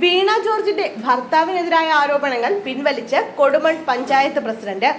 വീണ ജോർജിന്റെ ഭർത്താവിനെതിരായ ആരോപണങ്ങൾ പിൻവലിച്ച് കൊടുമൺ പഞ്ചായത്ത് പ്രസിഡന്റ്.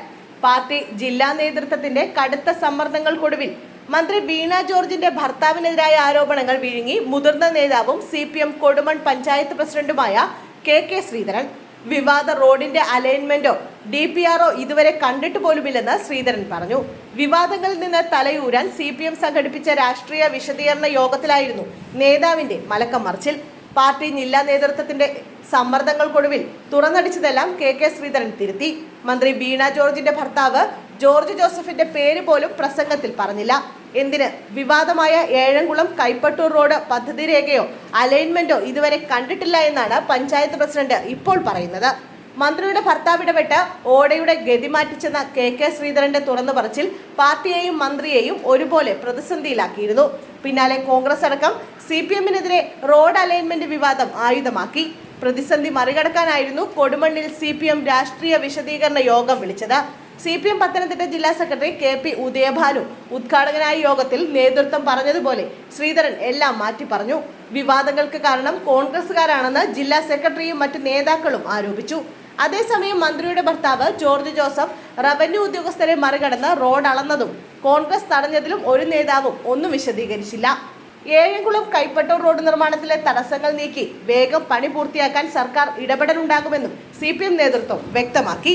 പാർട്ടി ജില്ലാ നേതൃത്വത്തിന്റെ കടുത്ത സമ്മർദ്ദങ്ങൾക്കൊടുവിൽ മന്ത്രി വീണ ജോർജിന്റെ ഭർത്താവിനെതിരായ ആരോപണങ്ങൾ വിഴുങ്ങി മുതിർന്ന നേതാവും CPM കൊടുമൺ പഞ്ചായത്ത് പ്രസിഡന്റുമായ KK ശ്രീധരൻ. വിവാദ റോഡിന്റെ അലൈൻമെന്റോ DPRO ഇതുവരെ കണ്ടിട്ട് പോലുമില്ലെന്ന് ശ്രീധരൻ പറഞ്ഞു. വിവാദങ്ങളിൽ നിന്ന് തലയൂരാൻ CPM സംഘടിപ്പിച്ച രാഷ്ട്രീയ വിശദീകരണ യോഗത്തിലായിരുന്നു നേതാവിന്റെ മലക്കം മറിച്ചിൽ. പാർട്ടി ജില്ലാ നേതൃത്വത്തിന്റെ സമ്മർദ്ദങ്ങൾക്കൊടുവിൽ തുറന്നടിച്ചതെല്ലാം KK ശ്രീധരൻ തിരുത്തി. മന്ത്രി വീണ ജോർജിന്റെ ഭർത്താവ് ജോർജ് ജോസഫിന്റെ പേര് പോലും പ്രസംഗത്തിൽ പറഞ്ഞില്ല. എന്തിന്? വിവാദമായ ഏഴംകുളം കൈപ്പട്ടൂർ റോഡ് പദ്ധതി രേഖയോ അലൈൻമെന്റോ ഇതുവരെ കണ്ടിട്ടില്ല എന്നാണ് പഞ്ചായത്ത് പ്രസിഡന്റ് ഇപ്പോൾ പറയുന്നത്. മന്ത്രിയുടെ ഭർത്താവ് ഇടപെട്ട് ഓടയുടെ ഗതി മാറ്റിച്ചെന്ന KK ശ്രീധരന്റെ തുറന്നു പറച്ചിൽ പാർട്ടിയെയും മന്ത്രിയെയും ഒരുപോലെ പ്രതിസന്ധിയിലാക്കിയിരുന്നു. പിന്നാലെ കോൺഗ്രസ് അടക്കം CPMനെതിരെ റോഡ് അലൈൻമെന്റ് വിവാദം ആയുധമാക്കി. പ്രതിസന്ധി മറികടക്കാനായിരുന്നു കൊടുമണ്ണിൽ CPM രാഷ്ട്രീയ വിശദീകരണ യോഗം വിളിച്ചത്. CPM പത്തനംതിട്ട ജില്ലാ സെക്രട്ടറി KP ഉദയഭാനു ഉദ്ഘാടകനായ യോഗത്തിൽ നേതൃത്വം പറഞ്ഞതുപോലെ ശ്രീധരൻ എല്ലാം മാറ്റി പറഞ്ഞു. വിവാദങ്ങൾക്ക് കാരണം കോൺഗ്രസുകാരാണെന്ന് ജില്ലാ സെക്രട്ടറിയും മറ്റു നേതാക്കളും ആരോപിച്ചു. അതേസമയം മന്ത്രിയുടെ ഭർത്താവ് ജോർജ് ജോസഫ് റവന്യൂ ഉദ്യോഗസ്ഥരെ മറികടന്ന് റോഡ് അളന്നതും കോൺഗ്രസ് തടഞ്ഞതിലും ഒരു നേതാവും ഒന്നും വിശദീകരിച്ചില്ല. ഏഴംകുളം കൈപ്പട്ടൂർ റോഡ് നിർമ്മാണത്തിലെ തടസ്സങ്ങൾ നീക്കി വേഗം പണി പൂർത്തിയാക്കാൻ സർക്കാർ ഇടപെടലുണ്ടാകുമെന്നും CPM നേതൃത്വം വ്യക്തമാക്കി.